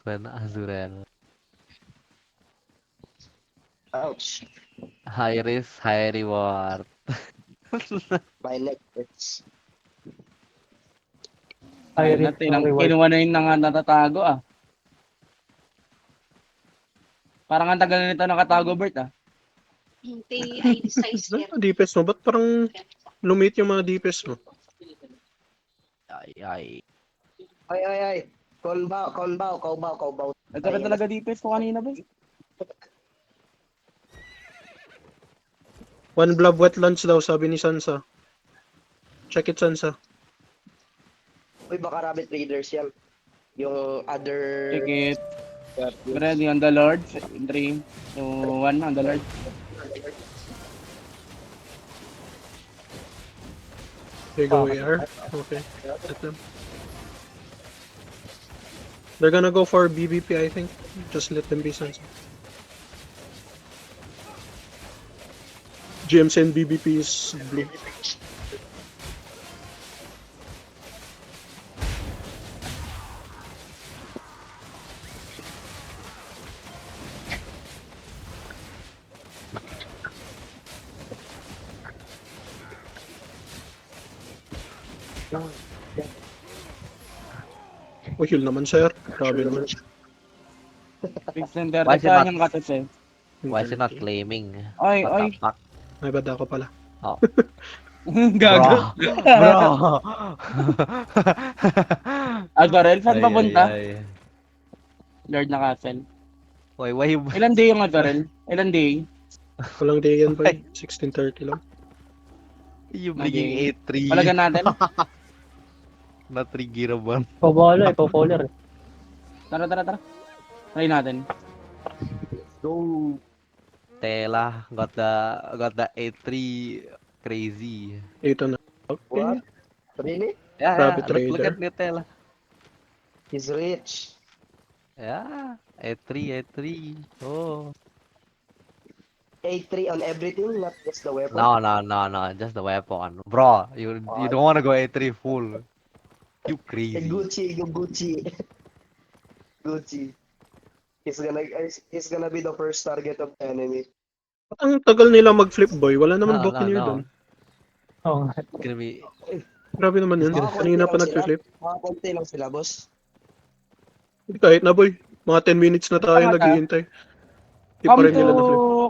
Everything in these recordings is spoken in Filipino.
When Azurel. Ouch. High risk, high reward. My neck hurts. High Ay, risk, natin, no reward. kinuha na yung natatago ah. Parang ang tagal na nito nakatago, Bert ah. Hindi, ay size Ano ang DPS mo? Ba't parang lumit yung mga DPS mo? Ay, ay. Ay. Konbaw. Nagkaroon talaga defense ko kanina, Bert. One blob wetlands daw, sabi ni Sansa. Check it, Sansa. Uy, baka rabbit raiders yan. Yung other... Check it. Ready on the Lord. In 3, 2, 1 on the Lord. There you go, AR. Okay. Let them. They're gonna go for BBP, I think. Just let them be, Sansa. GMC and BBP is blue. Oh, heal naman, sir. Grabe naman. Big center. Why is it Saan not- yung katot eh? Why is he not claiming? Ay, What ay. the fuck? May bad ako pala. Gago. Bro! Azarel, saan Ay, papunta? ay, ay. Lord na Castle. Why you... Ilan day yung Azarel? Ilan day? Walang day yan, boy. 16:30 lang. You bringing A3? Palagan natin. Na 3 Giraban. Pabala, ipopolar. Tara. Try natin. Go. Tela got the A3 crazy. Ito na. Okay. What? Really? Yeah, Rabbit look Raider. at me Tela. He's rich. Yeah, A3. Oh. A3 on everything, not just the weapon. No, just the weapon. Bro, you don't wanna go A3 full. You Eh, crazy. Gucci. Gucci. He's gonna be the first target of the enemy. Ang tagal nila mag-flip, boy. Wala naman No, Buccaneer no. doon. Oo nga. It's gonna be Grabe naman yun. Kanina pa nag-flip. Mga konti lang sila, boss. Kahit na, boy. Mga 10 minutes na tayo Tama ka. naghihintay. Di pa Come rin nila na-flip. to...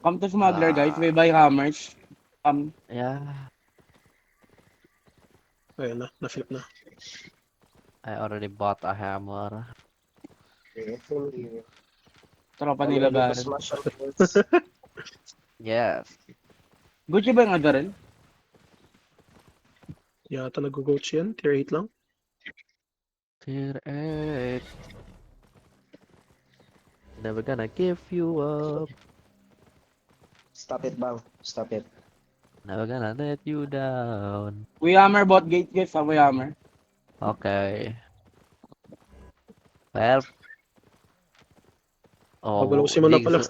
Come to smuggler guys, we buy hammers. yeah. Ayan na, na-flip na. I already bought a hammer. Tropa nila ba? Smash on first. Yes. Gucci ba yung Azarel? Yata nag-goats yan. Tier 8 lang. Tier 8. Never gonna give you up. Stop it, bang. Stop it. Never gonna let you down. We hammer bot gate guys, we hammer. Okay. Well. Oh, Pabalosin mo na pala.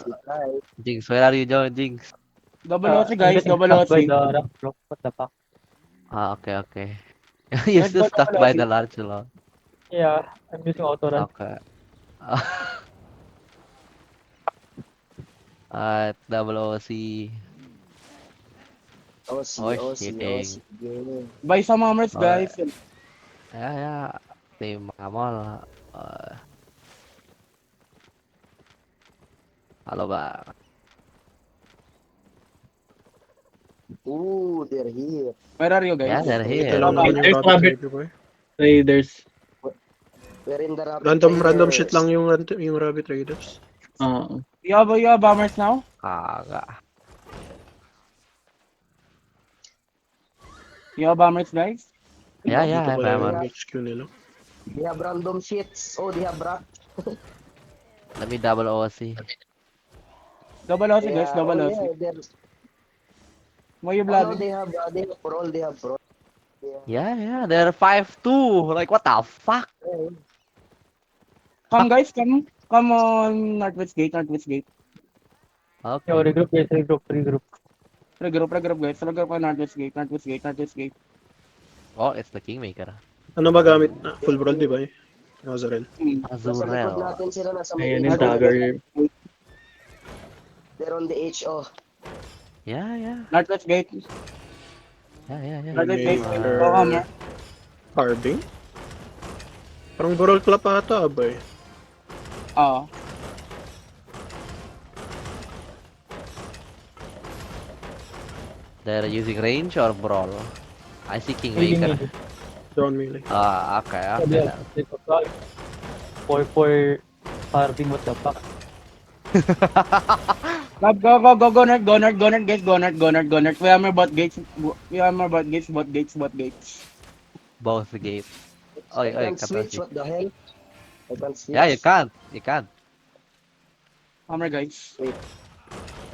Jinx, where are you, John? Jinx. Double OC guys, I'm double getting stuck by OC. the rock, bro. What the fuck? Ah, okay. You're Let's still go stuck double by OC. the large lot. Yeah, I'm using auto run. Okay. Alright, double OC. OC, Oh, OC, shitting. OC. Yeah. Buy some hammers guys. Yeah. Team Amal. Halo ba? Ooh, they're here. Where are you Yeah, guys? they're Ito here. lang naman yung There's rabbit rabbit. raider, boy. Raiders. We're in the rabbit Random raiders. shit lang yung rabbit raiders. You have hammers now? Kaga. You have hammers guys? Yeah, Dito I have pala hammer. yung HQ nila. They have random shits. Oh, they have rock. Let me double OC. Double OC guys, double oh, OC. yeah, they're... Why you Oh, no, bloody? they have brawl, they have brawl. Yeah, they're 5-2. Like, what the fuck? Yeah. Come guys, come. Come on Northwest Gate. Yo, Okay. regroup guys, regroup. Regroup guys. Regroup ka Northwest Gate. Oh, it's the Kingmaker. Ano ba gamit? Full brawl, di ba? Azrael. Nasa likod Azurel. natin sila, nasa may Ayun yung HO. dagger. They're on the HO. Yeah. Northwest Gate. Yeah. Northwest Gate. Kingmaker. Oo, Hammer. Carving? Parang brawl club ata, abay. Oo. They're using range or brawl? I see Kingmaker. Down melee. Ah, okay. Sabi, 4-4 carving, what the fuck? Go North, guys, go North. We hammer bot gates, bot gates. Both gate. I Oy, can't switch, Katashi. what the hell? I can't switch. Yeah, you can't. Hammer guys.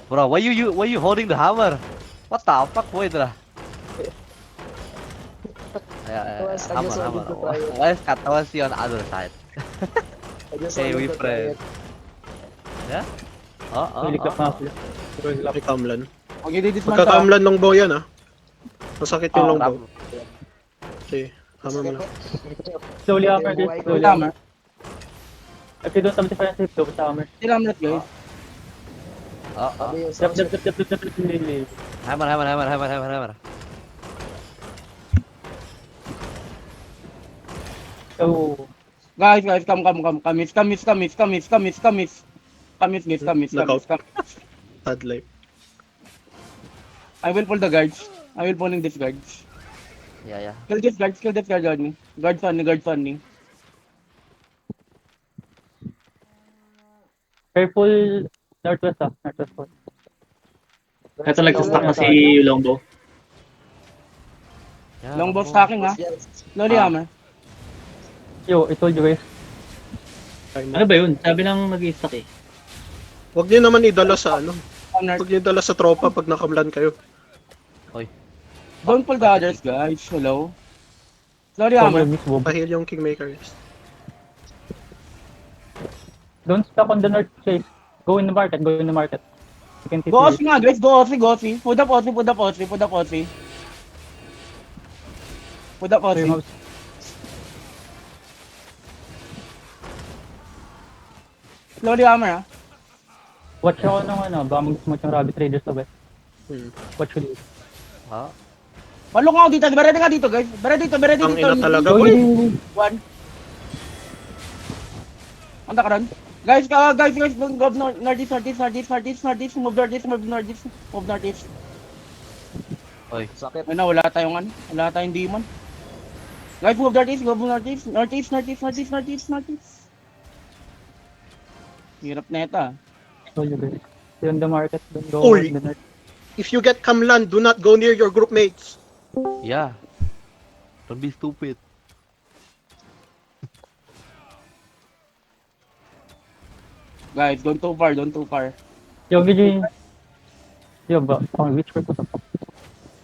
Bro, why you holding the hammer? What the fuck, boy, dra? Yeah, Otherwise, I hammer, just wanted to hammer. try it. Why is Katashi on the other side? I just Hey, wanted we to try pray. it. Yeah? Nilikap na sila. May Kamlan. Okay, dismount ka. Magkakamlan longbow yan, ah. Masakit yung Ah, longbow. Okay, hammer mo lang. Slowly hammer, guys. Slowly hammer. Hammer. If you don't have defensive, go sa hammer. Still hammer guys. Sabi yung Jump. sound- Hammer. So, Guys, come. Bad life. I will pull the guards. I will pulling these guards. Yeah. Kill this guard on me. Guards on me. careful northwest northwest po. Ito nag-stack na si Longbow. Yeah, Longbow stacking ha. Yes. Slowly hammer. Yo, I told you guys. Time Ano ba yun? Sabi lang mag-stack eh. Huwag niyo naman idala sa ano. Hammer. Huwag niyo idala sa tropa pag nakamlan kayo. Don't pull the others guys. Hello. Slowly Cover hammer. miss Bob. Pahil yung Kingmakers. Don't stop on the north chase. Go in the market. You can see Go Aussie nga guys. Go Aussie. Put up Aussie. Slowly hammer ha. Watch ako ng baka mag-smooth yung rabbit raiders sa west. Watch you. Huh? Malok ako dito. Berede ka dito guys. Berede dito. Ang ina talaga. Go, Uy! One. Anda ka ron? Guys, go northeast, move northeast. Oy. Sakit. Ano, wala tayong demon. Guys, move northeast. Hirap na ito. Told you guys. Stay on the market. Don't go Uy! on the north. If you get Kamlan, do not go near your group mates. Yeah. Don't be stupid. Guys, don't too far. Yo, Gigi. Yo, ba? Which word ko?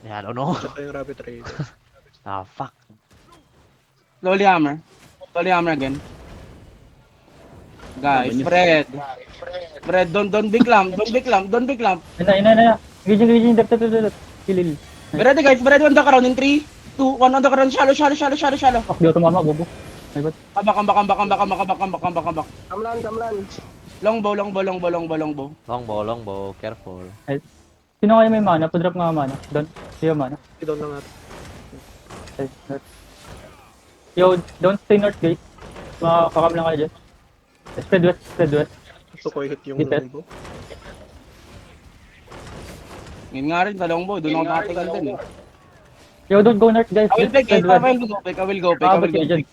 Yeah, I don't know. Tsaka yung rabbit raider. Ah, fuck. Slowly hammer again. Guys, Fred, don't be clamp. Ina. Gigi, dep. Kilil. Berede guys, on the ground in 3, 2, 1 on the ground, shallow. Fuck, di ako tumama, bobo. My god. Comeback. Kamlan. Longbow. Longbow. Careful. Sino kaya may mana? Padrop nga mana. Don't. Yo, mana. Down lang natin. Okay, north. Yo, don't stay north, guys. Makakam lang kayo dyan. Spread west. Gusto ko i-hit yung Hit it. longbow. Yun nga rin sa longbow, doon ako nakatingin din eh. Yo, don't go north, guys. I will pick it, I will go pick.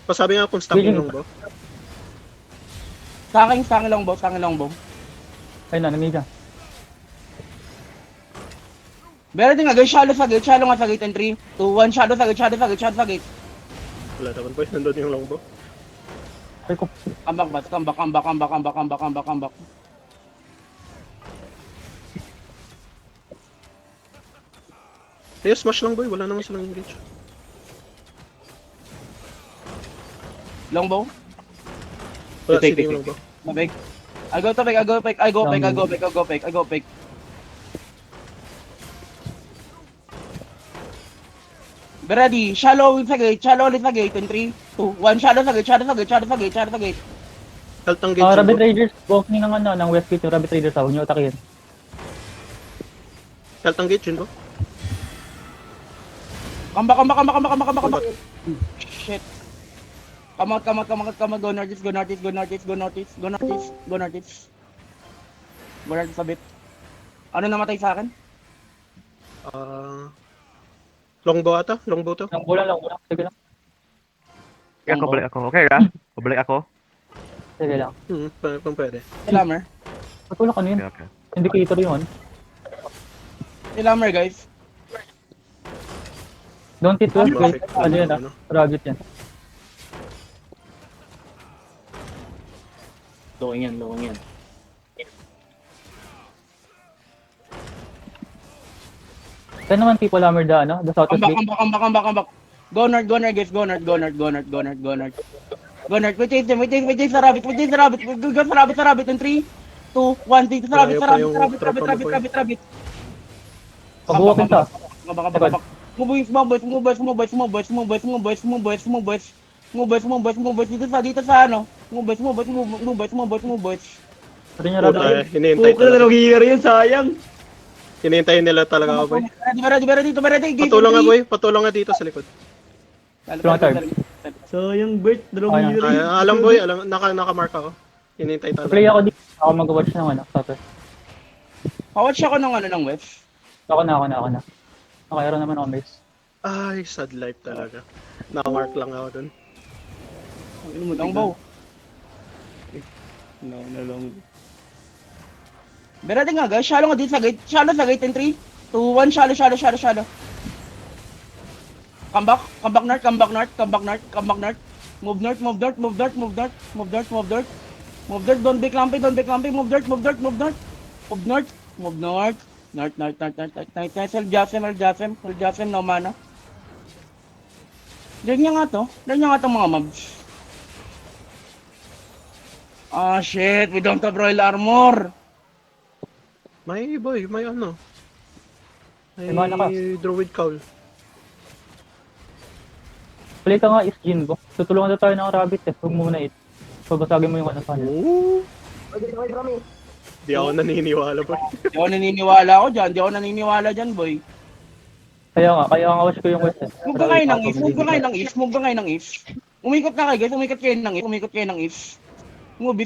Pasabi nga kung stop Wait, yung longbow. Sa akin longbow. Ayun na, namiga. Meron din nga, guys, shallow nga sa gate, and 3, 2, 1, shadow sa gate. Wala naman boys, nandun yung longbow. Ay ko. Comeback. Kaya smash lang boy, wala naman silang engage. Longbow, Wala Take, sila yung take. longbow. mabig. I go pick. Be ready. Shallow sa gate. Shallow ulit sa gate. In 3, 2, 1. Shallow sa gate. Shallow sa gate. Shallow sa gate. Shallow sa gate. Health ng gate. Rabbit Jimbo. Raiders, opening ng ano, ng West Gate yung Rabbit Raiders, huwag nyo atakin. Health ng gate, Jimbo. Come back. Shit. Come out. Go northeast. Go northeast a bit. Ano namatay sa akin? Longbow ata? Longbow to? Lang bulan. Sige lang. Ako, balik ako. Okay ka? Balik ako. Sige lang. Kung pwede. Slammer. Patulak ano yun? Okay. Indicator yun. Slammer, guys. Don't hit West Gate. Perfect. Ano yan Rabbit yan. Lowing yan. Kaya naman people hammer the Southwest Gate. Come back. Go north, guys. Go north. We chase the rabbit. Go sa rabbit. In 3, 2, 1, dito sa rabbit. Rabbit. Pag-walkin ka. Kabak. Small boys. Dito sa ano. Small boys. Pati niya Rabbit. Puta, hinihintay talaga. Hinihintay nila talaga ako, boy. Ready. Patulang nga dito sa likod. Sayang, Bert. Okay na. Alam, boy. Naka-mark ako. Hinihintay Play talaga. ako dito. Ako mag-watch ng ano, Southwest. Pawatch ako ng west. Ako na. Nakairo naman ako base. Ay, sad life talaga. Naka-mark lang ako dun. Longbow. No. Ready nga guys, shallow nga dito sa gate. Shallow sa gate in 3, 2, 1, shallow. Come back north. Move north. Don't be clumpy. Move north. North. Hold Jasem, no mana. Diyan niya nga to mga mobs. Ah shit, we don't have royal armor. May boy, may ano. May mana ka. Druid Cowl. Play ka nga is Jinbo. Tutulungan na tayo ng Rabbit Huwag mo muna pabasagin mo yung ano pa niya. Oo. Okay, kami. Di ako naniniwala, boy. Di ako naniniwala dyan, boy. Kaya nga watch ko yung West. Move ka kayo ng east. Umikot na kayo, guys. Umikot kayo ng east. Move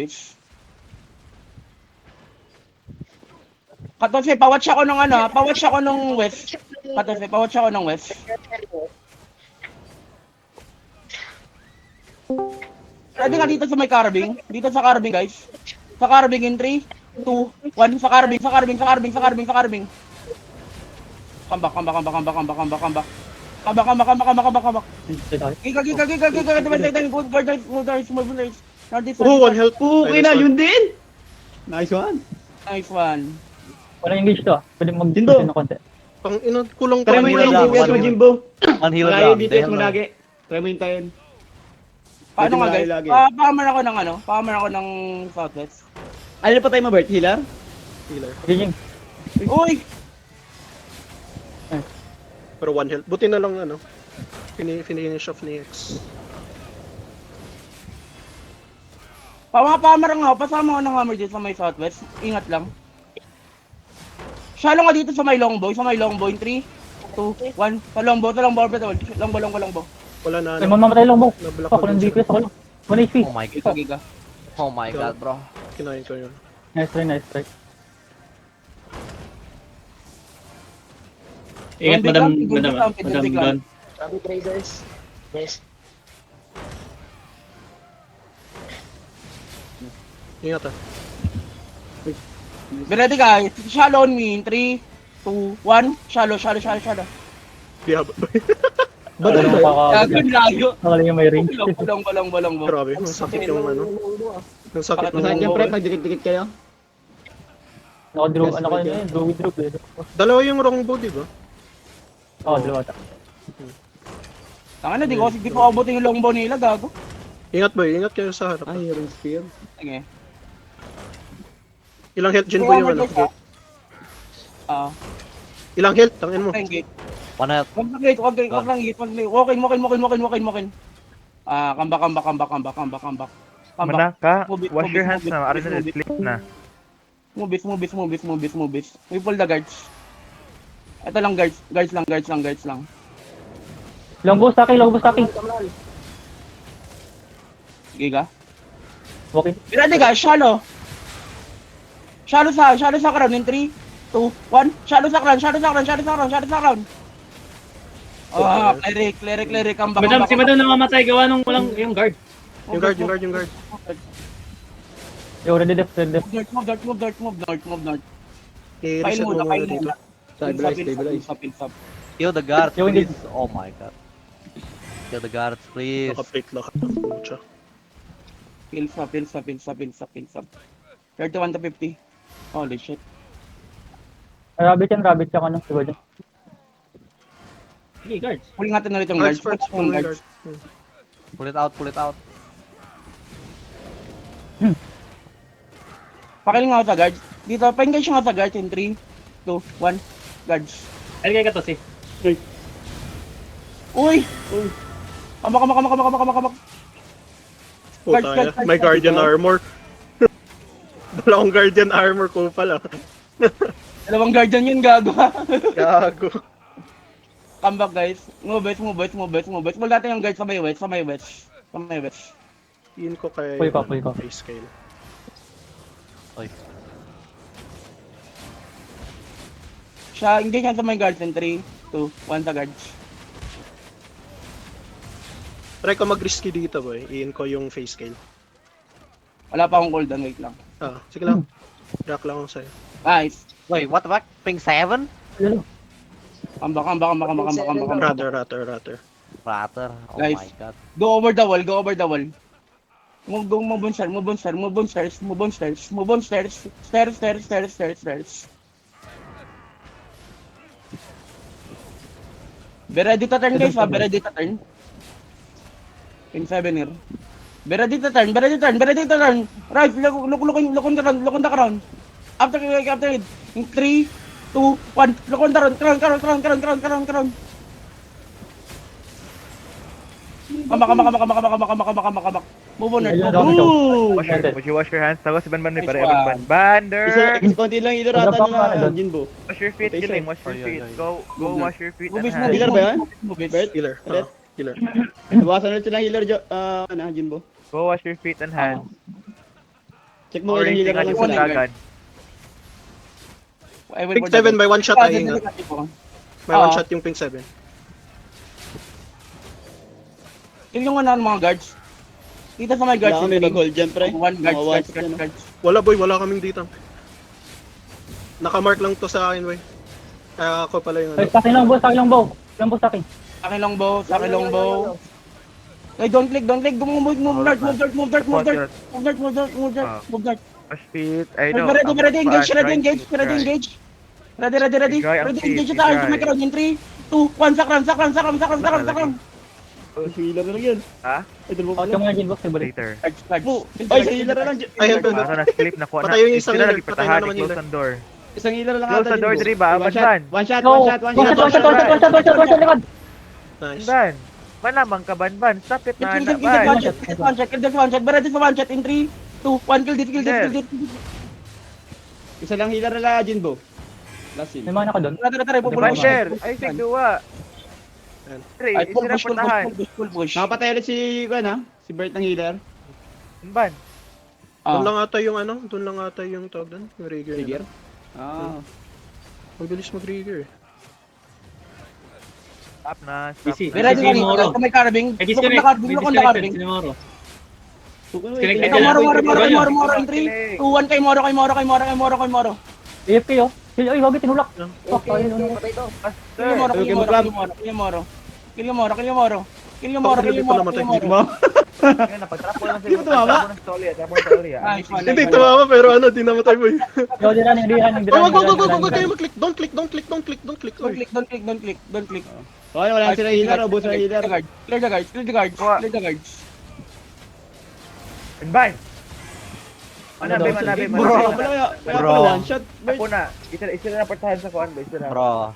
east. Katose, pawatch ako ng west. Ready nga dito sa may carving. Dito sa carving, guys. Sa carving in 3, 2, 1. Sa carving. Come back. Oh, one health. Okay na, yun din. Nice one. Nice one. Wala engage to Pwede Jinbo. mag-push ng konti. Pang ino, kulang Try mo Manila yung lang, DPS mo, Manila. Jimbo. Manhila Malayo lang. DPS mo lagi. Try mo yung tayon. Paano nga guys? Lagi. Pahamar ako ng Southwest. Ano pa tayo mo, Bert? Healer? healer. Giging. Uy! Pero one health. Buti na lang ano. Finish off ni X. Pahamar nga ako. Pasama ko ng hammer dito sa may Southwest. Ingat lang. Shallow nga dito sa may longbow. In 3, 2, 1. Sa longbow. Longbow. Wala na Ay, ano. mamamatay lang mo. Nablock Ako ko ng dun DPS ako lang. 1 HP. Oh my god. Giga. Oh my god, bro. Kinain ko yun. Nice try. Ingat, Don't madam. be clumpy, don't be Don. Rabbit Raiders. Yes. Ingat ah. Be ready guys. Shallow on me in 3, 2, 1. Shallow. Di haba. Wala nang Gagon layo. Nakala yung may range. Balong. Grabe, ang sakit yung ano. Ang sakit ng Masakit yung pre, pag dikit-dikit kayo. Naka-draw, ano kayo na yun? Draw with draw. Dalawa yung longbow, di ba? Oo, dalawa ta. Tanga na, di ko abutin yung longbow nila, gago. Ingat boy, ingat kayo sa harap. Ay, yung spear. Sige. Ilang health dyan po yung ano? Ah, Ilang health? Tangin mo. thank you. One health. Wag lang gate, wag lang gate, wag lang. Walk in. Comeback. Mana ka, Move it, wash move your it, hands move it, na, ano move na, it. split na. Move it. We pull the guards. Ito lang guards lang. Longbow stacking. Giga. Okay. Ready guys, shallow. Shallow sa crown in 3, 2, 1. Shallow sa crown. Ah, cleric, comeback. Si Madam namamatay gawa nung walang yung guard. Yung guard. Yo, ready def. Move north. I-reset mo muna dito. Stabilize. Kill the guards, Yo, hindi. please. Oh my god. Kill the guards, please. Naka-plate lock ng pucha. Pills up. 31 to 50. Holy shit. Rabbit siya ano, siguro dyan. Sige, guards. Pulling natin ulit yung Guards guards. first, Yung only guards. guard. Pull it out. Pakiling ako sa guards. Dito, pa-engage nga sa guards in 3, 2, 1. Guards. Aligay ka to, si. Uy! Kamak. Puta, may guardian armor. Wala akong guardian armor ko pala. Dalawang guardian yun, gago. Gago. Comeback guys. Move it. Pull natin yung guards sa may west. Yun ko kay Pull ko. face scale. Oy. Siya, engage yan sa may guards in 3, 2, 1 sa guards. Try ko mag-risky dito, boy. Iin ko yung face scale. Wala pa akong cooldown, wait lang. Ah, sige lang. Rock lang ako sa'yo. Nice. Wait, what the fuck? Ping 7? Comeback. Ratter. Ratter. Oh Guys. my god. Go over the wall. Move on stairs. Stairs. Be ready to turn guys, be ready to turn. Ping 7 here. Be ready to turn. Right, look on the ground. After it. In 3, 2, 1. Look on the ground. Kamak. Move on. Ayun, Ooh! Would you wash your hands? Tapos si Banban may Nice pare one. Bander! Konti lang ilo Sobrang rata pang- na Jinbo. Wash your feet, Okay, Giling. sir. Wash your Ay, feet. ay, ay. Go wash your feet and Move hands. Healer ba yan? Bert? Healer. Ulit? Healer. Bawasan ulit silang healer, Jinbo. Go wash your feet and hands. Check mo ilang Orange healer na tingnan lang yung sila. dragon. Pink 7 by one shot ay ingat. May one shot yung pink 7. Kill yung ano mga guards. Dito sa mga guards. Wala kami mag-hold dyan, pre. One Mga one guards. shot yan, no? Wala boy, wala kaming dito. Nakamark lang to sa akin, boy. Ako pala yung Ay, ano. stacking longbow. Longbow stacking. Sa akin longbow. Ay, don't click. Move north. Wash feet. I know. Ready, engage. Enjoy Ready, engage tayo sa may crowd in 3, 2, 1, sakran. Healer na lang yan. Ha? Idol mo Out pala. yung mga ginbox, ibalik. Later. Ay, sa healer na lang. Ay, ito. Ano na split na kuha na. Patay yung isang Sila healer. lagi Patay na patahan. naman Close healer. ang door. Isang healer lang Close the door, Jinbo. Driba. One shot, Banban. one shot. One shot, likod. Nice. Banban. Manamang ka, Banban. Stop it na. Kill this one shot. Ready for one shot in 3, 2, 1, kill this. Isa lang healer na lang, Jinbo. Last May heal. mana ka doon. Tara, Diba, share? Ay, sig duwa. Tre, Ay, pull, sila push. patahan. Nakapatay ulit si, si Bert ng healer. Banban. Doon lang ata yung ano, doon lang ata yung tawag doon, yung rigger. Trigger. Ah. Ang bilis mag-rigger. Stop na. Easy. Stop Be ready, Si Moro. may carving. May Look on the disconnect. carving. May Look on the disconnected. carving. Si Moro. Wait, Connected wait, yan. Moro in 3, 2, 1 kay Moro. AFK oh. Ay, wag tinulak. Fuck, ayun. Kill yung Moro. Hindi pa namatay. Ngayon, napag-trap ko lang Hindi mo tumama? Trap mo ng stolya. Trap mo ng stolya. Hindi tumama pero ano, di namatay boy. Yo, di running. Wag kayo mag-click. Don't click. Don't click. Okay, wala na sila healer. Ubus na healer. Clear the guards. Banban. Manabi. Bro, wala kaya Bro. one shot. Bert. Ako na. Isa na patahan sa kuan ba? Isa na. Bro.